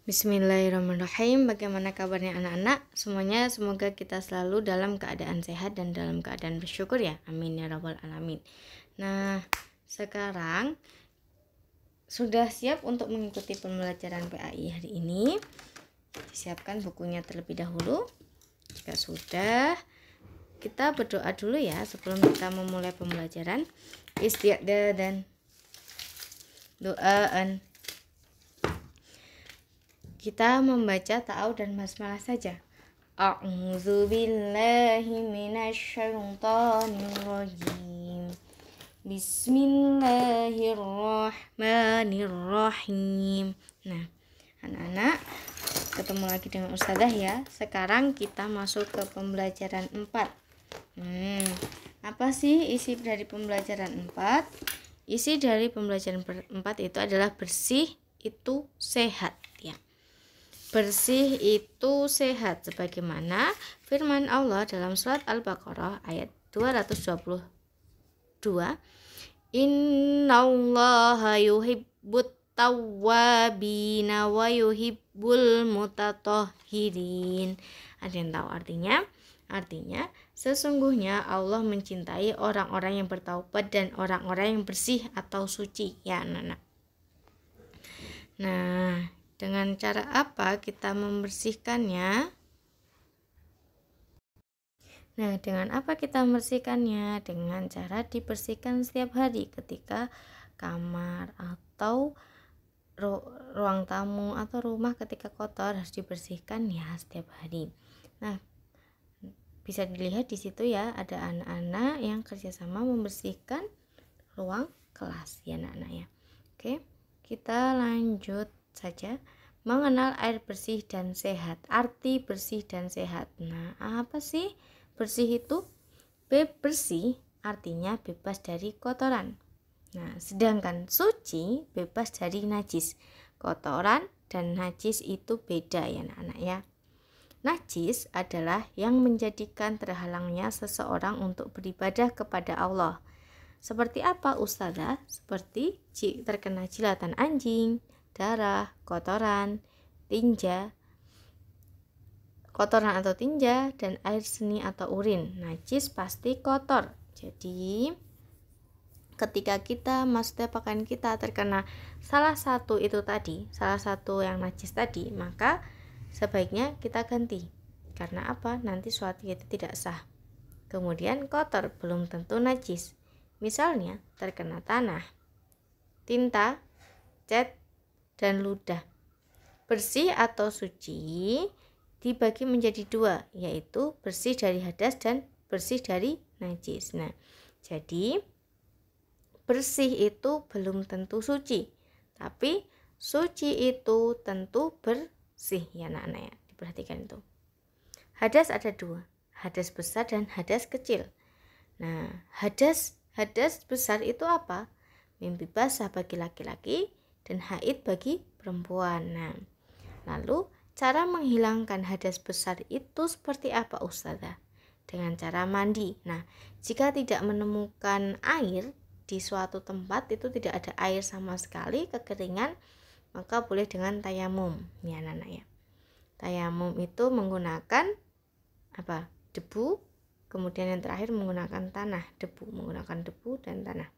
Bismillahirrahmanirrahim. Bagaimana kabarnya anak-anak? Semuanya semoga kita selalu dalam keadaan sehat dan dalam keadaan bersyukur ya. Amin ya rabbal alamin. Nah, sekarang sudah siap untuk mengikuti pembelajaran PAI hari ini? Disiapkan bukunya terlebih dahulu. Jika sudah, kita berdoa dulu ya sebelum kita memulai pembelajaran. Isti'dah dan doaan. Kita membaca ta'awudz dan basmalah saja. A'udzu billahi minasyaitonir rajim. Bismillahirrahmanirrahim. Nah, anak-anak, ketemu lagi dengan Ustazah ya. Sekarang kita masuk ke pembelajaran 4. Apa sih isi dari pembelajaran 4? Isi dari pembelajaran 4 itu adalah bersih itu sehat ya. Bersih itu sehat sebagaimana firman Allah dalam surat Al-Baqarah ayat 222. Innallaha yuhibbut tawwabina wa yuhibbul mutatahhirin. Ada yang tahu artinya? Artinya sesungguhnya Allah mencintai orang-orang yang bertaubat dan orang-orang yang bersih atau suci ya anak-anak. Nah, dengan cara apa kita membersihkannya? Nah, dengan apa kita membersihkannya? Dengan cara dibersihkan setiap hari ketika kamar atau ruang tamu atau rumah ketika kotor harus dibersihkan ya setiap hari. Nah, bisa dilihat di situ ya ada anak-anak yang kerjasama membersihkan ruang kelas ya anak-anak ya. Oke, kita lanjut saja. Mengenal air bersih dan sehat. Arti bersih dan sehat. Nah, apa sih bersih itu? Bersih artinya bebas dari kotoran. Nah, sedangkan suci bebas dari najis. Kotoran dan najis itu beda ya anak-anak ya. Najis adalah yang menjadikan terhalangnya seseorang untuk beribadah kepada Allah. Seperti apa Ustazah? Seperti terkena jilatan anjing, darah, kotoran, tinja, kotoran atau tinja, dan air seni atau urin. Najis pasti kotor. Jadi ketika kita maksudnya pakaian kita terkena salah satu itu tadi, salah satu yang najis tadi, maka sebaiknya kita ganti. Karena apa? Nanti suatu itu tidak sah. Kemudian kotor belum tentu najis. Misalnya terkena tanah, tinta, cat, dan ludah. Bersih atau suci dibagi menjadi dua, yaitu bersih dari hadas dan bersih dari najis. Nah, jadi bersih itu belum tentu suci, tapi suci itu tentu bersih ya anak-anak ya. Diperhatikan itu. Hadas ada dua, hadas besar dan hadas kecil. Nah, hadas besar itu apa? Mimpi basah bagi laki-laki dan haid bagi perempuan. Nah, lalu cara menghilangkan hadas besar itu seperti apa Ustazah? Dengan cara mandi. Nah, jika tidak menemukan air di suatu tempat itu tidak ada air sama sekali, kekeringan, maka boleh dengan tayamum ya anak-anak ya. Tayamum itu menggunakan apa? Debu, kemudian yang terakhir menggunakan tanah, menggunakan debu dan tanah.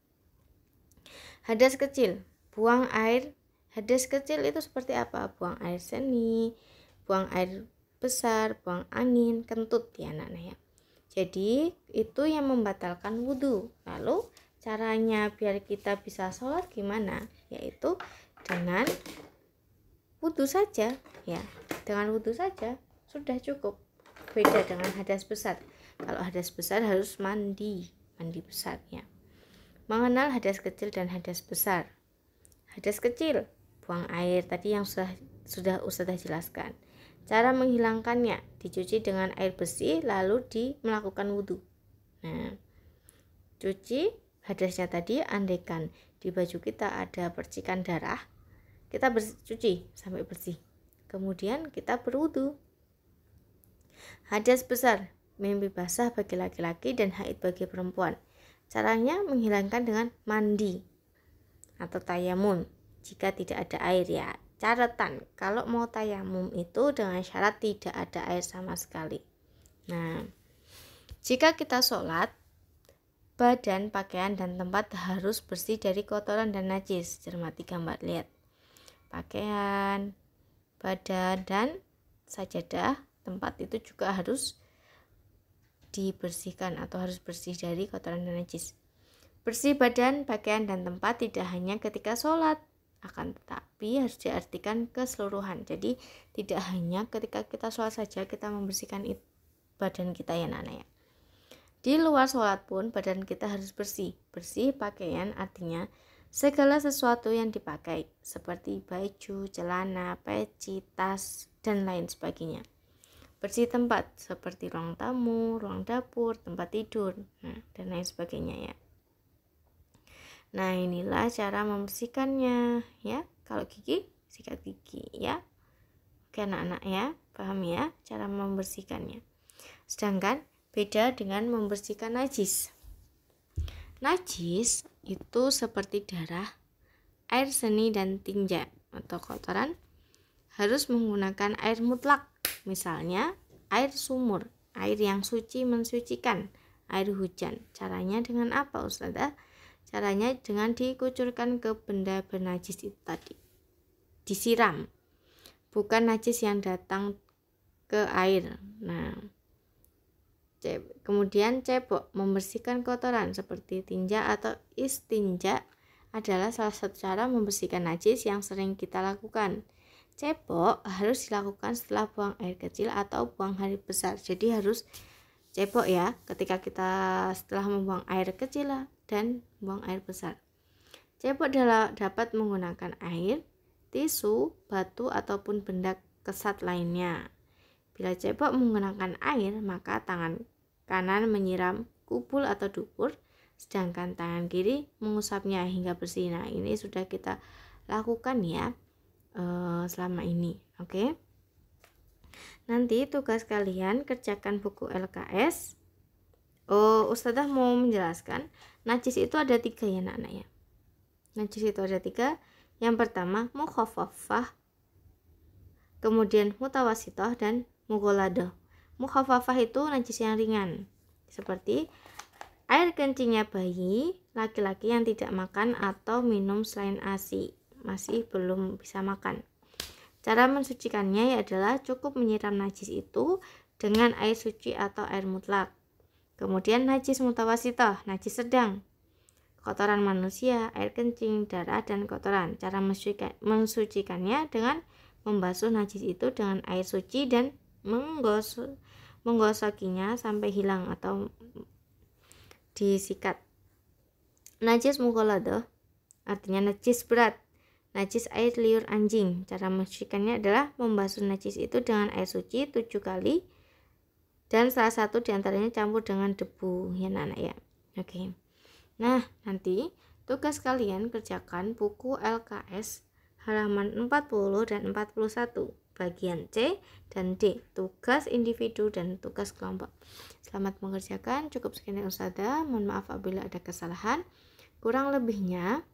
Hadas kecil, buang air. Hadas kecil itu seperti apa? Buang air seni, buang air besar, buang angin, kentut ya anak-anak ya. Jadi itu yang membatalkan wudhu. Lalu caranya biar kita bisa sholat gimana? Yaitu dengan wudhu saja ya. Dengan wudhu saja sudah cukup. Beda dengan hadas besar. Kalau hadas besar harus mandi besar ya. Mengenal hadas kecil dan hadas besar. Hadas kecil, buang air tadi yang sudah Ustazah jelaskan. Cara menghilangkannya, dicuci dengan air bersih lalu melakukan wudhu. Nah, cuci hadasnya tadi, andaikan di baju kita ada percikan darah, kita cuci sampai bersih. Kemudian kita berwudhu. Hadas besar, mimpi basah bagi laki-laki dan haid bagi perempuan. Caranya menghilangkan dengan mandi atau tayamum jika tidak ada air ya. catatan kalau mau tayamum itu dengan syarat tidak ada air sama sekali. Nah, jika kita sholat, badan, pakaian, dan tempat harus bersih dari kotoran dan najis. Cermati gambar, lihat. Pakaian, badan, dan sajadah, tempat itu juga harus dibersihkan atau harus bersih dari kotoran dan najis. Bersih badan, pakaian, dan tempat tidak hanya ketika sholat, akan tetapi harus diartikan keseluruhan. Jadi tidak hanya ketika kita sholat saja kita membersihkan badan kita ya Nana ya. Di luar sholat pun badan kita harus bersih. Bersih pakaian artinya segala sesuatu yang dipakai seperti baju, celana, peci, tas, dan lain sebagainya. Bersih tempat seperti ruang tamu, ruang dapur, tempat tidur, dan lain sebagainya ya. Nah, inilah cara membersihkannya ya. Kalau gigi, sikat gigi ya. Oke anak-anak ya, paham ya cara membersihkannya. Sedangkan beda dengan membersihkan najis. Najis itu seperti darah, air seni, dan tinja atau kotoran harus menggunakan air mutlak. Misalnya air sumur, air yang suci mensucikan, air hujan. Caranya dengan apa Ustazah? Caranya dengan dikucurkan ke benda bernajis itu tadi. Disiram. Bukan najis yang datang ke air. Nah, kemudian cebok, membersihkan kotoran seperti tinja atau istinja adalah salah satu cara membersihkan najis yang sering kita lakukan. Cebok harus dilakukan setelah buang air kecil atau buang air besar. Jadi harus cebok ya ketika kita setelah membuang air kecil dan buang air besar. Cebok dapat menggunakan air, tisu, batu, ataupun benda kesat lainnya. Bila cebok menggunakan air, maka tangan kanan menyiram kubul atau dubur, sedangkan tangan kiri mengusapnya hingga bersih. Nah, ini sudah kita lakukan ya selama ini. Oke. Nanti tugas kalian kerjakan buku LKS. Ustazah mau menjelaskan, najis itu ada 3 ya anak-anak ya. Najis itu ada 3. Yang pertama mukhaffafah, kemudian mutawasithah, dan mughalladah. Mukhaffafah itu najis yang ringan, seperti air kencingnya bayi laki-laki yang tidak makan atau minum selain ASI, masih belum bisa makan. Cara mensucikannya adalah cukup menyiram najis itu dengan air suci atau air mutlak. Kemudian najis mutawasithah, najis sedang, kotoran manusia, air kencing, darah, dan kotoran. Cara mensucikannya dengan membasuh najis itu dengan air suci dan menggosokinya sampai hilang atau disikat. Najis mughalladah artinya najis berat, najis air liur anjing. Cara mensucikannya adalah membasuh najis itu dengan air suci 7 kali dan salah satu diantaranya campur dengan debu ya anak ya. Oke. Nah, nanti tugas kalian kerjakan buku LKS halaman 40 dan 41 bagian C dan D, tugas individu dan tugas kelompok. Selamat mengerjakan. Cukup sekian ya Ustazah. Mohon maaf apabila ada kesalahan. Kurang lebihnya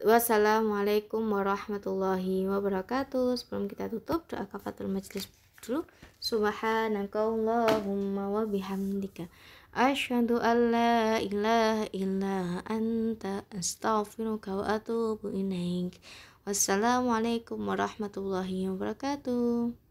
wassalamualaikum warahmatullahi wabarakatuh. Sebelum kita tutup, doa kafaratul majlis dulu. Subhanakallahumma wa bihamdika asyhadu an la ilaha illa anta astaghfiruka wa atubu ilaik. Wassalamualaikum warahmatullahi wabarakatuh.